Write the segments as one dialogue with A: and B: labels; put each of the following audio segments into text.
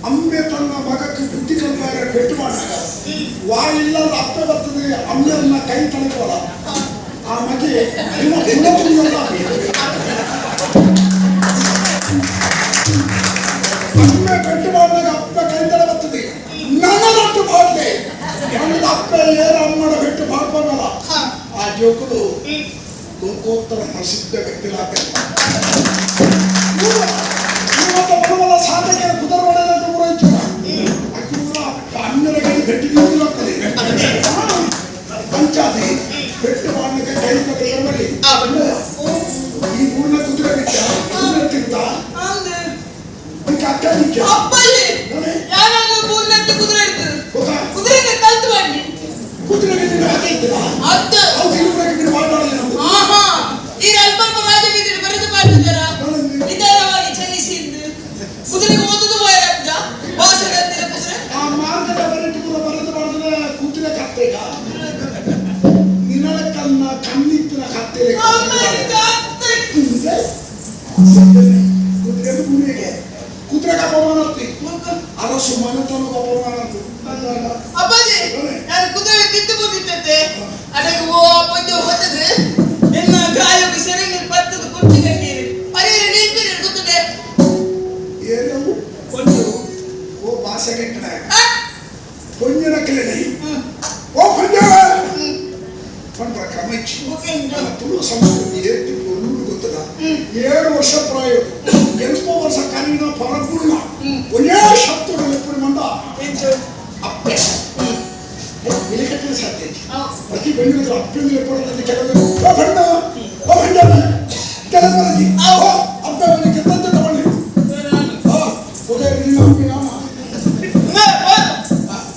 A: ಅಂಬೆ ತನ್ನ ಮಗಕ್ಕೆ ಬುದ್ಧಿ ಕಲಿತಾಗ ಪೆಟ್ಟು ಮಾಡಿದಾಗ ವಾಯಿಲ್ಲದ ಅಪ್ಪ ಬರ್ತದೆ ಅಮ್ಮೆಯನ್ನ ಕೈ ತಳಕೋಲ್ಲ ಆ ಮಗೆ ಅಮ್ಮೆ ಪೆಟ್ಟು ಮಾಡಿದಾಗ ಅಪ್ಪ ಕೈ ತಳ ಬರ್ತದೆ ನನ್ನದಟ್ಟು ಮಾಡಲಿ ನನ್ನದ ಅಪ್ಪ ಏನು ಅಮ್ಮನ ಪೆಟ್ಟು ಮಾಡ್ಕೊಂಡಲ್ಲ ಆ ಜೋಕುದು ಲೋಕೋತ್ತರ ಪ್ರಸಿದ್ಧ ವ್ಯಕ್ತಿಲಾಗ್ತದೆ ಬಡವಲ ಸಾಧನೆ ಕುದುರವಾಡದ ಊರಾಯ್ತು ಅನ್ನರಗಡಿ ಗಟ್ಟಿ ಆಗ್ತದೆ ಪಂಚಾಯತಿ ಬೆಟ್ಟು ಮಾಡಲಿಕ್ಕೆ ಕೈ ತಗೊಳ್ಳಿ ಈ ಊರಿನ ಕುದುರೆ ಬಿಟ್ಟ ತಿಂತ ಅಕ್ಕ ನಿಜ
B: ಕುದುರೆಗೆ ಕಲ್ತು ಮಾಡಿ
A: ಕುದುರೆಗೆ ಹಾಕಿದ್ದೀರಾ
B: ಈಗ ಅಲ್ಪ ರಾಜವೀದಿಯಲ್ಲಿ ಬರೆದು ಮಾಡ್ತಿದ್ದಾರ ನಿಧಾನವಾಗಿ ಚಲಿಸಿ ಕುದುರೆಗೆ ಓದುದು ಹೋಯ್ರಪ್ಪ ಭಾಷೆಗಂತಿಲ್ಲ ಕುದುರೆ
A: ಆ ಮಾರ್ಗದ ಬರೆದು ಬರೆದು ಮಾಡಿದ್ರೆ ಕುದುರೆ ಕತ್ತೆಗ ನಿನಳಕ್ಕನ್ನ ಕಣ್ಣಿತ್ತಿನ ಕತ್ತೆಲೆ ಕುದುರೆ ಭೂಮಿಗೆ ಕುದುರೆ ಅಪಮಾನ ಅರಸು ಮನೆತನ ಅಪಮಾನ
B: ಅಪ್ಪಾಜಿ ನಾನು ಕುದುರೆ ಕಿತ್ತು ಬಂದಿದ್ದೆ ಅದಕ್ಕೆ ಓ ಅಪ್ಪಾಜಿ ಹೋದ್ರೆ ಎನ್ನ ಗಾಯಕ್ಕೆ ಸೆರೆಗೆ ಬರ್ತದ ಕುರ್ಚಿ ಕಟ್ಟಿರಿ ಪರಿಯರೆ ನಿಂತಿರಿ ಗೊತ್ತದೆ
A: ಏನು ಕೊಂಜು ಓ ಭಾಷೆ ಕೆಟ್ಟಣ ಕೊಂಜನ ಕೆಳಗೈ ಓ ಕೊಂಜ ಪಂಡ್ರ ಕ್ರಮಚ್ಚಿ ತುಳು ಸಂಸ್ಕೃತಿ ಏತಿತ್ತು ನೂರು ಗೊತ್ತದ 7 ವರ್ಷ ಪ್ರಾಯ 8 ವರ್ಷ ಕರಿನ ಪರಪೂರ್ಣ ಒಂದೇ ಶಬ್ದಗಳು ಎప్పుడు ಮಂದ ಅಪ್ಪೆ ವಿಲಿಕಟ್ಟಿನ ಸಾಧ್ಯ ಪ್ರತಿ ಬೆಂಗಳೂರು ಅಪ್ಪೆಂದು ಎప్పుడు ಕೆಲವರು ಓ ಬಣ್ಣ ಓ ಬಣ್ಣ ಕೆಲವರಿಗೆ ಅಪ್ಪ ಅವನಿಗೆ ಕೆತ್ತ ತಗೊಂಡು ಉದಯ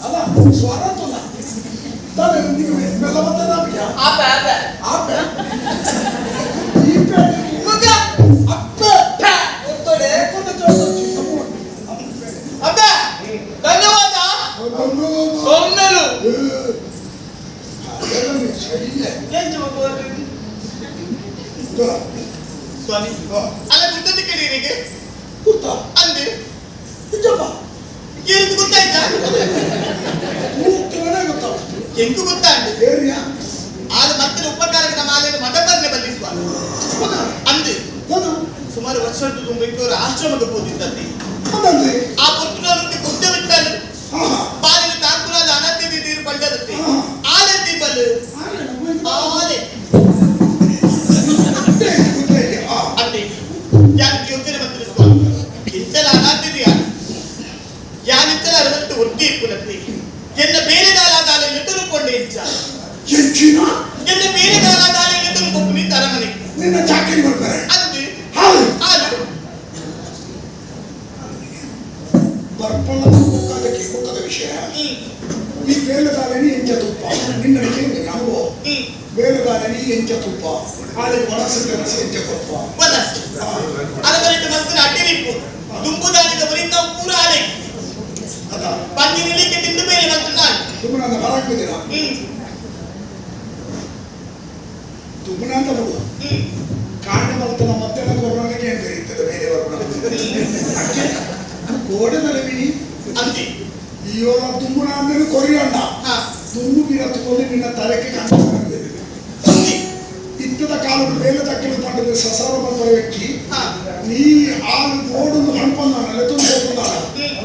A: ಅಲ್ಲ ಸ್ವರ ತಲ್ಲ ತಾನೆ ನೀವು ಮೆಲ್ಲ ಬರ್ತದ
B: ಆಪ ಆಪ ಆಪ
A: ಈಪೆ
B: ಮುಗ
A: ಅಪ್ಪ
B: ಒತ್ತಡೆ
A: ಕೊಂದ
B: ಅಪ್ಪ ಧನ್ಯವಾದ ಸೊನ್ನಲು
A: ಸ್ವಾಮಿ
B: ಅಲ್ಲ ಗುರ್ತದ ಕೇಳಿರಿಗೆ
A: ಗುರ್ತ
B: ಅಂದೆ
A: ನಿಜಪ್ಪ
B: ಏನು ಗೊತ್ತಾಯ್ತಾ
A: ಮೂಕ್ತನೇ ಗೊತ್ತಾವ
B: ಎಂಕು ಗೊತ್ತಾಂಡು
A: ಏರಿಯಾ
B: ಆಗ ಮತ್ತೆ ಉಪಕಾರಕ ಮಾಲೆಯನ್ನು ಮದಬರ್ನೆ ಬಲ್ಲಿಸುವ ಅಂದೆ ಸುಮಾರು ವರ್ಷದ ತುಂಬಿದ್ದವರು ಆಶ್ರಮಕ್ಕೆ ಹೋಗಿದ್ದಂತೆ
A: ಅದಂತೆ
B: ಆ ಪುತ್ರನಕ್ಕೆ ಬುದ್ಧ ಬಿಟ್ಟಲು ಬಾಲಿನ ತಾಂಕುಲಾದ ಅನಂತ್ಯದ ನೀರು ಪಡ್ಡರುತ್ತೆ ಆಲೆ ದೀಪಲು ಆಲೆ ಅಂದೆ ಯಾಕೆ ಯೋಚನೆ ಬಂದಿರುವ ಇಂತೆಲ್ಲ ಅನಾಥಿದೆಯ ಯಾನಿಂತೆಲ್ಲ ಅರವತ್ತು ಒಟ್ಟಿ ಇಪ್ಪುಲತ್ತೆ ಎನ್ನ ಬೇರೆ ದಾಲ ಎದುರುಕೊಂಡೆ
A: ಹೆಚ್ಚಿನ
B: ಎನ್ನ ಬೇರೆ ದಾಲ ಎದುರುಕೊಂಡು ನಿಂತ ಅರಮನೆ
A: ನಿನ್ನ ಚಾಕರಿ ಬರ್ತಾರೆ
B: ಅಂದೆ
A: ಹಾಲು ಬರ್ಪಣದ ಮುಖದ ವಿಷಯ ಈ ಬೇಲದಾಲನಿ ಎಂಚ ತುಪ್ಪ ನಿನ್ನ ಕೇಳಿ ಅನುಭವ ಬೇಲದಾಲನಿ ಎಂಚ ತುಪ್ಪ ಆಳೆ ಒಣಸದ ರಸ ಎಂಚ ಕೊಪ್ಪ
B: ಅದರಿಂದ ಮಕ್ಕಳ ಅಡ್ಡಿರಿಪ್ಪು ದುಂಬುದಾರಿದ ವರಿಂದ ಪೂರ ಆಲೆ
A: ಅದ
B: ಬಂದಿ ನಿಲಿಕ್ಕೆ ತಿಂದು ಮೇಲೆ ಬಂದಿದ್ದಾನೆ
A: ತುಮನ ಬರಾಕ್ಬಿದ್ದೀರಾ ತುಮನ ಅಂತ ನೋಡು ಕಾಂಡ ಬರ್ತನ ಮಧ್ಯಾಹ್ನದ ವರ್ಣನೆಗೆ ಏನು ಬೆರೀತದೆ ಬೇರೆ ವರ್ಣ ಗೋಡೆ ನಲವಿನಿ
B: ಅಂತೆ
A: ಇವಾಗ ತುಮ್ಮನ ಅಂದ್ರೆ ಕೊರಿಯಣ್ಣ ತುಂಬು ಬೀರ ತಗೊಂಡು ನಿನ್ನ ತಲೆಗೆ ಕಾಣ್ತದೆ ಇದ್ದದ ಕಾಲದ ಬೇಲೆ ತಕ್ಕಲು ಪಂಡದ ಸಸಾರ ಬಂದ ವ್ಯಕ್ತಿ ನೀ ಆ ಗೋಡನ್ನು ಹಣ್ಪಂದಾನಲ್ಲ ತುಂಬ ಹೋಗ್ತಾನ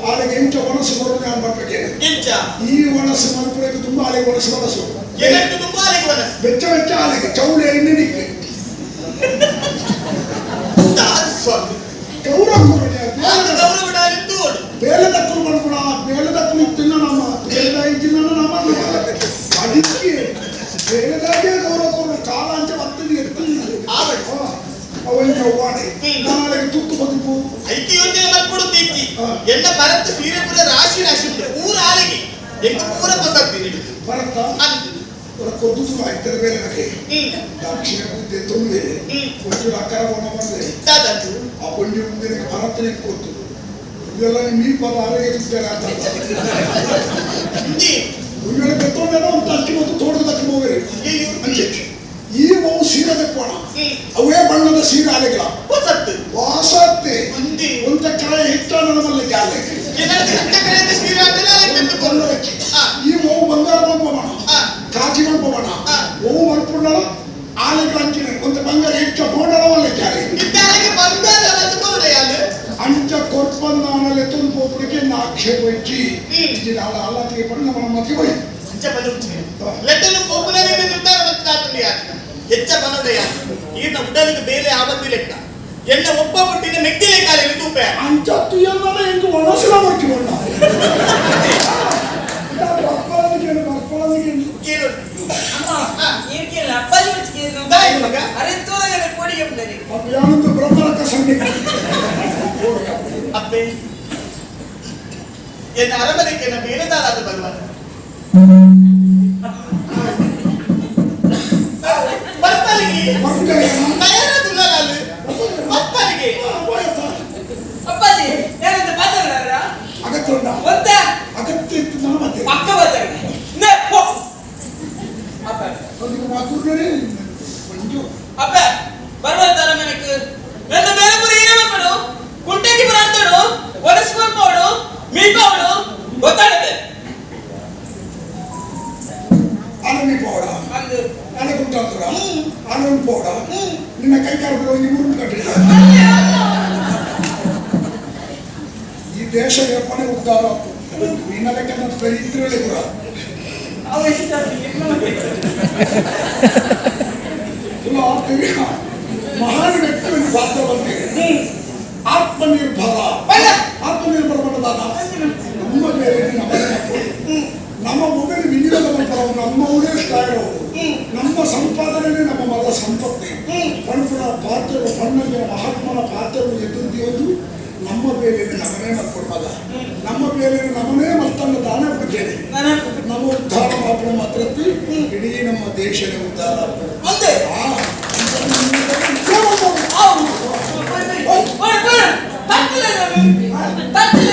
A: ಆಳಿಗೆ ಎಂಚ ಒಣಸು ಬರೋದು ನಾನು ಬರ್ಬೇಕೇನೆ
B: ಎಂಚ
A: ಈ ಒಣಸು ಮಲ್ಪುರಕ್ಕೆ ತುಂಬಾ ಆಳಿಗೆ ಒಣಸು ಬಳಸು
B: ಎಷ್ಟು ತುಂಬಾ ಆಳಿಗೆ ಮನಸ್ಸು
A: ಬೆಚ್ಚ ಬೆಚ್ಚ ಹಾಲಿಗೆ ಚೌಳೆ ಎಣ್ಣೆ ನಿಕ್ಕೆ ಗೌರವ ಬೇಲೆ ದಕ್ಕಲು ಮಾಡ್ಕೊಡ ಬೇಲೆ ದಕ್ಕಲು ತಿನ್ನ ನಮ್ಮ ಬೇಲೆದಾಗಿ ತಿನ್ನ ನಮ್ಮ ಅಡಿಕೆ ಬೇಲೆದಾಗೆ ಗೌರವ ಕೊಡು ಕಾಲ ಅಂತ ಬರ್ತದೆ ಎತ್ತಿಲ್ಲ ಅವನ ವಾಡೆ ನಾಳೆ ತುತ್ತು ಬದುಕು
B: ಐತಿ ಯೋಚನೆ ಮಾಡ್ಕೊಡುತ್ತೀತಿ ಎನ್ನ ಭರತ ಸೀರೆಪುರ ರಾಶಿ ರಾಶಿ ಉಂಟು ಊರ ಆಲೆಗೆ ಎಂತ ಪೂರ ಬಸಾಕ್ತೀನಿ
A: ಭರತ ಕೊದ್ದು ಆಯ್ತದ ಬೇರೆ ನಗೆ ದಕ್ಷಿಣ ಬುದ್ಧಿ ತೊಂದರೆ ಒಂದು ಅಕ್ಕರ ಬೊಮ್ಮ ಬಂದೆ ಆ ಕೊಂಡಿ ಮುಂದೆ ಭರತನೇ ಕೊತ್ತು ಇದೆಲ್ಲ ಮೀ ಪದ ಆರೋಗ್ಯ ಇದ್ದಾರೆ ಅಂತ ಉಂಜೊಳ ಬೆತ್ತೊಂಡೇನೋ ಅಂತ ಅಕ್ಕಿ ಮತ್ತು ತೋಟದ ದಕ್ಕಿ ಹೋಗರಿ ಅಂಚೆ ಈ ಅವು ಸೀರೆ ತೆಕ್ಕೋಣ ಅವೇ ಬಣ್ಣದ ಸೀರೆ ಆಲೆಗಳ ವಾಸತ್ತೆ ಒಂದ ಕಾಯ ಹಿಟ್ಟ ನಮ್ಮಲ್ಲಿ ಜಾಲೆ ಈ ಓವು ಬಂಗಾರ ಬಂಪೋಣ ಕಾಜಿ ಬಂಪೋಣ ಓವು ಮಲ್ಪುಂಡ ಆಲೆಗಳ ಅಂಚಿನ ಒಂದು ಬಂಗಾರ ಹೆಚ್ಚ ಹೋಂಡಳ ಒಳ್ಳೆ ಜಾಲೆ ಅಂಚ ಕೊರ್ಪನ್ನಾನಲೆ ತುಂಬೋಪುಡಿಗೆ ಆಕ್ಷೇಪ ಇಚ್ಚಿ ಇದು ಅಲ್ಲ ತೀರ್ಪಡು ನಮ್ಮ ಮತಿ ಹೋಯ್
B: ಲೆಟ್ಟಲು ಪೋಪುಲನೆ ನಿರ್ಧಾರ ಮಾಡ್ತಾತುಂಡಿಯ ಹೆಚ್ಚ ಬನದಯ ಈನ ಉಡಲಿಗೆ ಬೇಲೆ ಆವತ್ತಿ ಲೆಕ್ಕ ಎನ್ನ ಒಬ್ಬ ಪುಟ್ಟಿನ ಮೆಟ್ಟಿ ಲೆಕ್ಕಾಲೆ ತೂಪೆ
A: ಅಂಚ ತುಯನ್ನ ಎಂಕು ಒಣಸಲ ಮಾಡ್ತಿ ಒಣ್ಣ
B: ಕೇಳು
C: ಅಮ್ಮ ಏರ್ಕೆಲ್ಲ ಅಪ್ಪಾಜಿ ಮಚ್ಚಿಗೆ
B: ದಾಯಿ ಮಗ
C: ಅರೆ ತೋರಗಡೆ ಕೋಡಿಗೆ ಬಂದರೆ
A: ಅಭಿಯಾನದ ಬ್ರಹ್ಮರಕ ಸಂಗೀತ
B: ಅಪ್ಪೆ ಎನ್ನ ಅರಮನೆಗೆ ನ ಬೇರೆದಾರಾದ ಭಗವಾನ್ ಬರ್ತಾಲಿಗೆ ತಯಾರಾದುಲ್ಲಾಲು ಅಪ್ಪನಿಗೆ
C: ಅಪ್ಪಾಜಿ ಯಾರಂತ ಮಾತಾಡಾರ
A: ಅಗತ್ಯ ಉಂಟ
C: ಒಂದ
A: ಅಗತ್ಯ ಇತ್ತು ನನ್ನ ಮತ್ತೆ
C: ಪಕ್ಕ ಮಾತಾಡಿ ನೇ ಪೋ ಅಪ್ಪ
A: ಅದಕ್ಕೆ ಮಾತುಡ್ರೆ ಮಂಜು
C: ಅಪ್ಪ ಬರುವಂತಾರ ಮನೆಗೆ ನನ್ನ ಮೇಲೆ ಪುರಿ ಏನೇ ಮಾಡ್ಬೇಡು ಕುಂಟೆಗೆ ಬರಾಂತೋಡು ಒರೆಸ್ಕೊಳ್ಬೋಡು ಮೀಕೋಡು ಗೊತ್ತಾಡುತ್ತೆ
A: ಆನಮಿ ಪೌಡ
C: ಅಂದು
A: ಆನಗುಂಟಾತುರ ಆನಮಿ ಪೌಡ ನಿನ್ನ ಕೈಕಾರಗಳು ನಿಮ್ಮೂರು ಕಟ್ಟಿಲ್ಲ ಈ ದೇಶ ಎಪ್ಪನೆ ಉದ್ಧಾರ ನಿನ್ನ ಲೆಕ್ಕ ನನ್ನ ದರಿದ್ರಳೆ ಪುರ ಮಹಾನ್ ವ್ಯಕ್ತಿಯನ್ನು ಪಾತ್ರ ಬಂದಿದೆ ಆತ್ಮನಿರ್ಭರ ಆತ್ಮನಿರ್ಭರ ಬಣ್ಣದಾದ ನಮ್ಮ ಮೇಲೆ ನಮ್ಮ ಮೊಬೈಲ್ ವಿನಿಯೋಗ ಮಾಡ್ತಾರ ನಮ್ಮ ಉಳಿಸ್ತಾರೋ ನಮ್ಮ ಸಂಪಾದನೆ ನಮ್ಮ ಮತ ಸಂಪತ್ತಿ ಪಣಪುರ ಪಾತ್ರರು ಪಣ್ಣಗೆ ಮಹಾತ್ಮನ ಪಾತ್ರರು ಎದುರಿಯೋದು ನಮ್ಮ ಬೇಲಿನ ನಮನೇ ಮಾಡ್ಕೊಡ್ಮದ ನಮ್ಮ ಬೇಲಿನ ನಮನೇ ಮತ್ತನ್ನು ದಾನ ಕೊಡ್ತೇನೆ ನಮ್ಮ ಉದ್ಧಾರ ಮಾಡ್ಕೊಂಡು ಮಾತ್ರ ಇಡೀ ನಮ್ಮ ದೇಶದ ಉದ್ಧಾರ
C: ಒಂದೇ ತಟ್ಟಲೆ